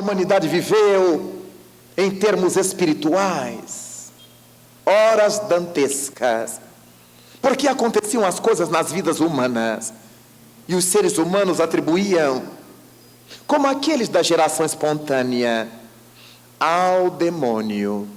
humanidade viveu em termos espirituais, horas dantescas, porque aconteciam as coisas nas vidas humanas, e os seres humanos atribuíam, como aqueles da geração espontânea, ao demônio.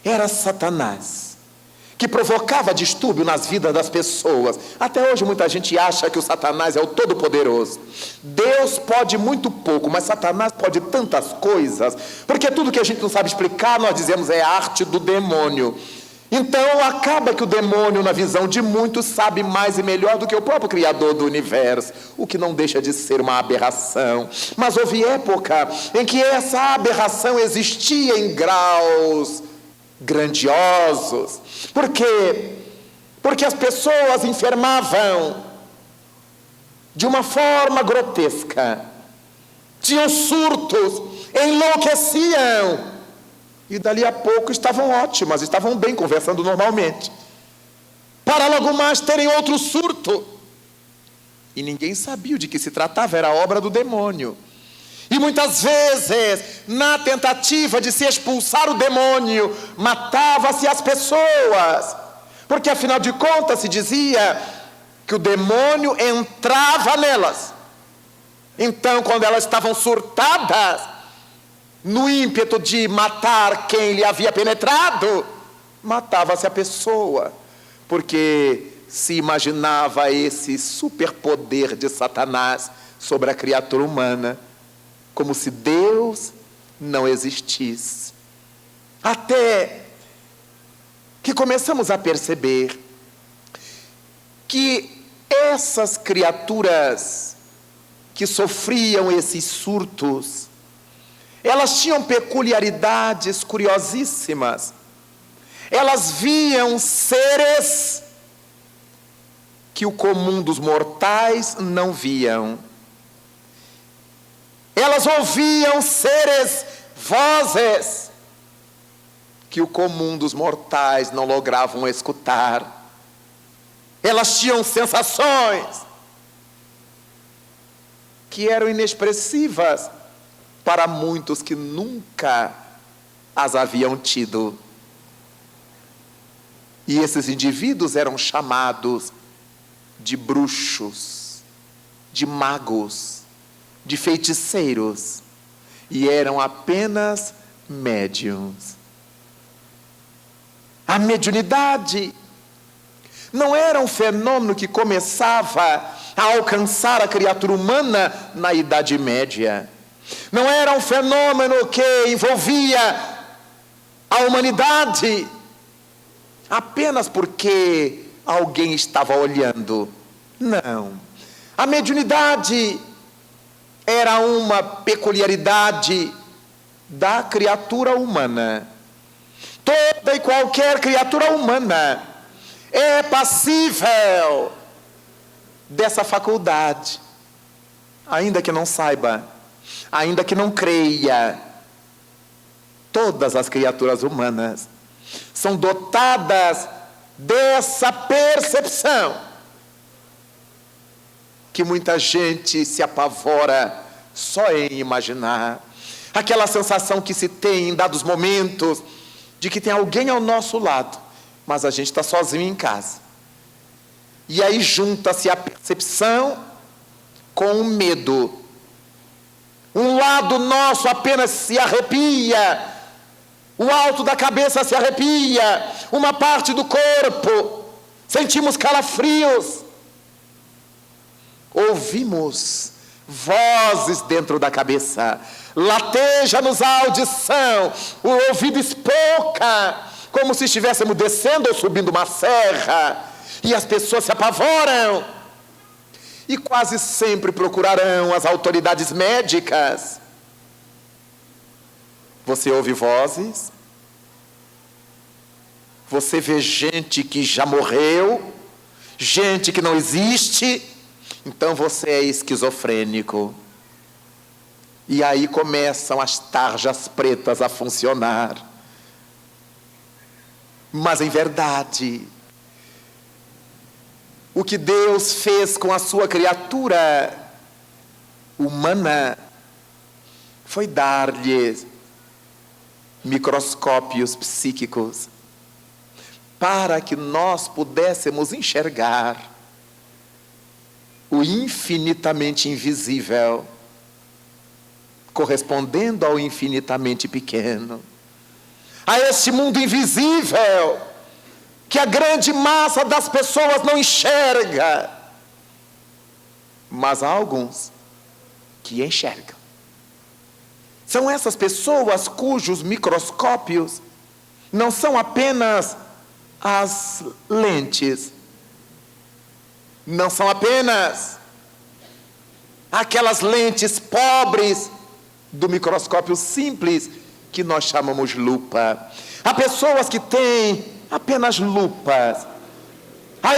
Era Satanás, que provocava distúrbio nas vidas das pessoas. Até hoje muita gente acha que o Satanás é o Todo-Poderoso. Deus pode muito pouco, mas Satanás pode tantas coisas, porque tudo que a gente não sabe explicar, nós dizemos é arte do demônio. Então acaba que o demônio, na visão de muitos, sabe mais e melhor do que o próprio Criador do universo, o que não deixa de ser uma aberração. Mas houve época em que essa aberração existia em graus grandiosos. Por quê? Porque as pessoas enfermavam de uma forma grotesca, tinham surtos, enlouqueciam, e dali a pouco estavam ótimas, estavam bem, conversando normalmente, para logo mais terem outro surto, e ninguém sabia de que se tratava, era obra do demônio. E muitas vezes, na tentativa de se expulsar o demônio, matava-se as pessoas, porque afinal de contas se dizia que o demônio entrava nelas. Então, quando elas estavam surtadas, no ímpeto de matar quem lhe havia penetrado, matava-se a pessoa, porque se imaginava esse superpoder de Satanás sobre a criatura humana, como se Deus não existisse. Até que começamos a perceber que essas criaturas que sofriam esses surtos, elas tinham peculiaridades curiosíssimas. Elas viam seres que o comum dos mortais não viam. Elas ouviam vozes que o comum dos mortais não logravam escutar. Elas tinham sensações que eram inexpressivas para muitos que nunca as haviam tido. E esses indivíduos eram chamados de bruxos, de magos, de feiticeiros, e eram apenas médiuns. A mediunidade não era um fenômeno que começava a alcançar a criatura humana na Idade Média. Não era um fenômeno que envolvia a humanidade apenas porque alguém estava olhando. Não. A mediunidade era uma peculiaridade da criatura humana. Toda e qualquer criatura humana é passível dessa faculdade, ainda que não saiba, ainda que não creia. Todas as criaturas humanas são dotadas dessa percepção, que muita gente se apavora só em imaginar. Aquela sensação que se tem em dados momentos, de que tem alguém ao nosso lado, mas a gente está sozinho em casa. E aí junta-se a percepção com o medo. Um lado nosso apenas se arrepia, o alto da cabeça se arrepia, uma parte do corpo, sentimos calafrios. Ouvimos vozes dentro da cabeça, lateja-nos a audição, o ouvido espoca, como se estivéssemos descendo ou subindo uma serra, e as pessoas se apavoram, e quase sempre procurarão as autoridades médicas. Você ouve vozes, você vê gente que já morreu, gente que não existe, então você é esquizofrênico. E aí começam as tarjas pretas a funcionar. Mas em verdade, o que Deus fez com a sua criatura humana foi dar-lhes microscópios psíquicos para que nós pudéssemos enxergar o infinitamente invisível correspondendo ao infinitamente pequeno, a esse mundo invisível que a grande massa das pessoas não enxerga, mas há alguns que enxergam. São essas pessoas cujos microscópios não são apenas as lentes, não são apenas aquelas lentes pobres do microscópio simples que nós chamamos lupa. Há pessoas que têm apenas lupas.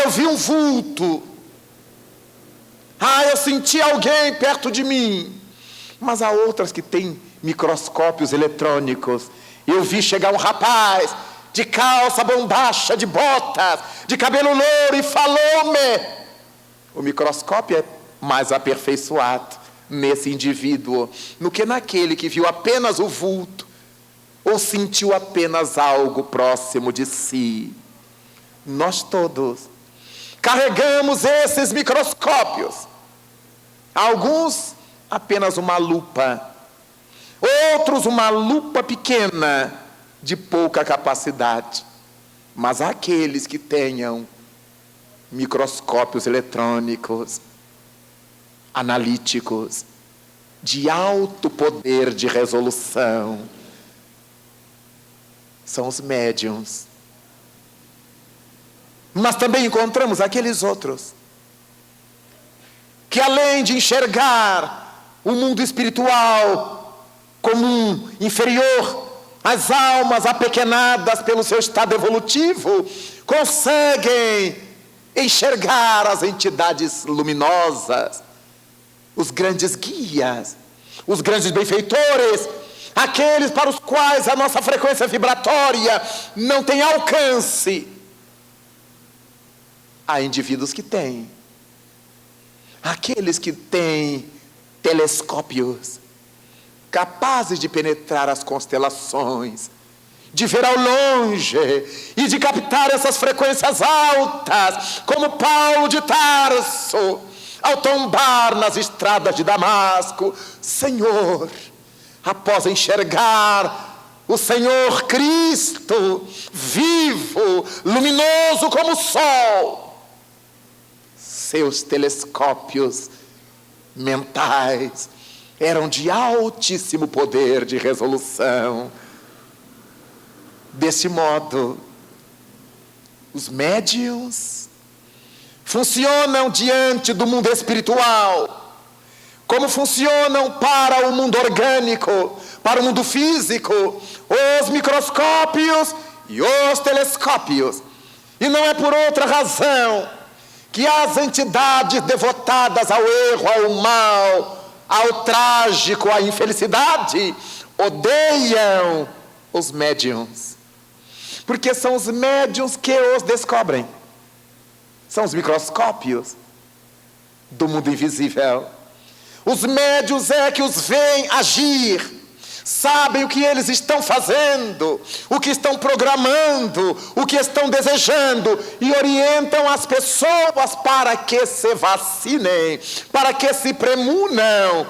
Eu vi um vulto. Eu senti alguém perto de mim. Mas há outras que têm microscópios eletrônicos. Eu vi chegar um rapaz de calça bombacha, de botas, de cabelo louro e falou-me. O microscópio é mais aperfeiçoado nesse indivíduo do que naquele que viu apenas o vulto ou sentiu apenas algo próximo de si. Nós todos carregamos esses microscópios. Alguns apenas uma lupa, outros uma lupa pequena de pouca capacidade, mas há aqueles que tenham microscópios eletrônicos, analíticos, de alto poder de resolução. São os médiuns. Mas também encontramos aqueles outros que, além de enxergar o mundo espiritual comum, inferior, as almas apequenadas pelo seu estado evolutivo, conseguem enxergar as entidades luminosas, os grandes guias, os grandes benfeitores, aqueles para os quais a nossa frequência vibratória não tem alcance. Há indivíduos que têm. Aqueles que têm telescópios capazes de penetrar as constelações, de ver ao longe e de captar essas frequências altas, como Paulo de Tarso, ao tombar nas estradas de Damasco, Senhor, após enxergar o Senhor Cristo, vivo, luminoso como o sol, seus telescópios mentais eram de altíssimo poder de resolução. Desse modo, os médiuns funcionam diante do mundo espiritual, como funcionam para o mundo orgânico, para o mundo físico, os microscópios e os telescópios. E não é por outra razão que as entidades devotadas ao erro, ao mal, ao trágico, à infelicidade, odeiam os médiuns. Porque são os médiuns que os descobrem. São os microscópios do mundo invisível. Os médiuns é que os veem agir, sabem o que eles estão fazendo, o que estão programando, o que estão desejando, e orientam as pessoas para que se vacinem, para que se premunam,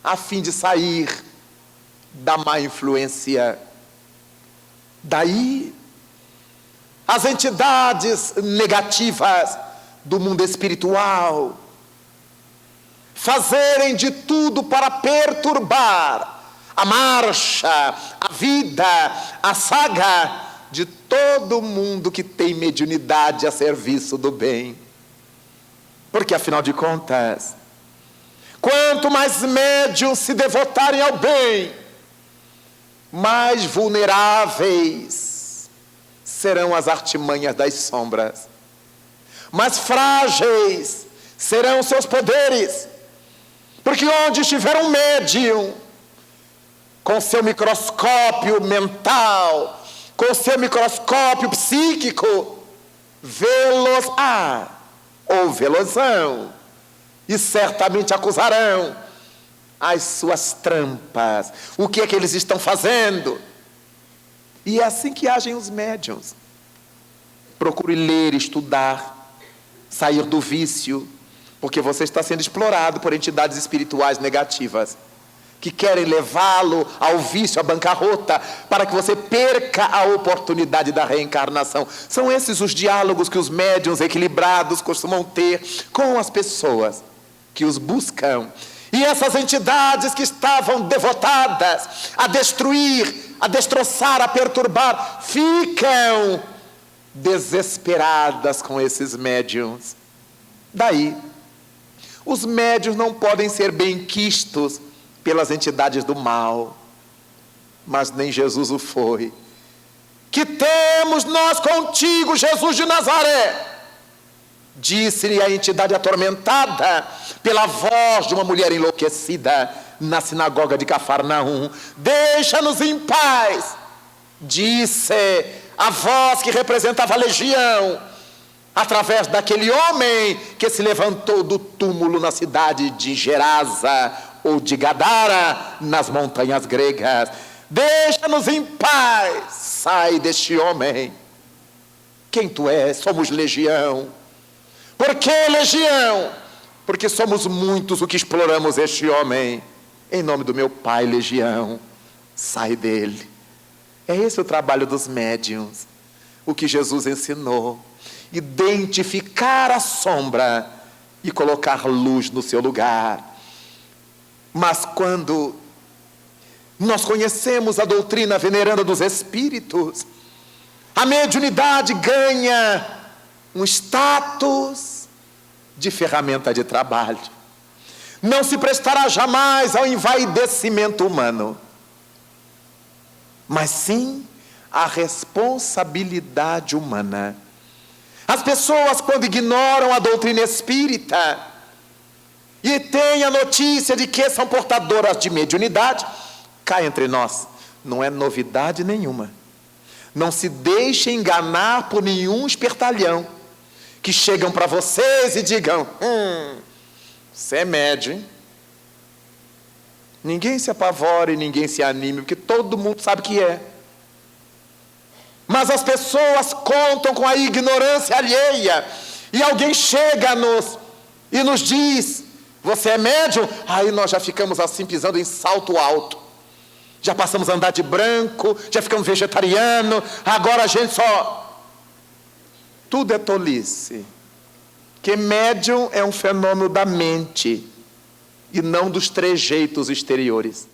a fim de sair da má influência. Daí, as entidades negativas do mundo espiritual fazerem de tudo para perturbar a marcha, a vida, a saga de todo mundo que tem mediunidade a serviço do bem. Porque, afinal de contas, quanto mais médiuns se devotarem ao bem, mais vulneráveis serão as artimanhas das sombras, mais frágeis serão seus poderes. Porque onde estiver um médium, com seu microscópio mental, com seu microscópio psíquico, vê-los-á ou vê-los-ão, e certamente acusarão as suas trampas. O que é que eles estão fazendo? E é assim que agem os médiuns. Procure ler, estudar, sair do vício, porque você está sendo explorado por entidades espirituais negativas, que querem levá-lo ao vício, à bancarrota, para que você perca a oportunidade da reencarnação. São esses os diálogos que os médiuns equilibrados costumam ter com as pessoas que os buscam. E essas entidades que estavam devotadas a destruir, a destroçar, a perturbar, ficam desesperadas com esses médiuns. Daí, os médiuns não podem ser benquistos pelas entidades do mal, mas nem Jesus o foi. Que temos nós contigo, Jesus de Nazaré? Disse-lhe a entidade atormentada pela voz de uma mulher enlouquecida na sinagoga de Cafarnaum. Deixa-nos em paz, disse a voz que representava a legião, através daquele homem que se levantou do túmulo na cidade de Gerasa ou de Gadara, nas montanhas gregas. Deixa-nos em paz, sai deste homem. Quem tu és? Somos legião. Por que legião? Porque somos muitos o que exploramos este homem. Em nome do meu Pai, legião, sai dele. É esse o trabalho dos médiuns, o que Jesus ensinou: identificar a sombra e colocar luz no seu lugar. Mas quando nós conhecemos a doutrina veneranda dos espíritos, a mediunidade ganha um status de ferramenta de trabalho. Não se prestará jamais ao envaidecimento humano, mas sim à responsabilidade humana. As pessoas, quando ignoram a doutrina espírita e têm a notícia de que são portadoras de mediunidade, cá entre nós, não é novidade nenhuma. Não se deixe enganar por nenhum espertalhão que chegam para vocês e digam: você é médium, hein? Ninguém se apavore, ninguém se anime, porque todo mundo sabe que é. Mas as pessoas contam com a ignorância alheia, e alguém chega-nos e nos diz: você é médium? Aí nós já ficamos assim, pisando em salto alto. Já passamos a andar de branco, já ficamos vegetariano, agora a gente só... Tudo é tolice. Que médium é um fenômeno da mente e não dos trejeitos exteriores.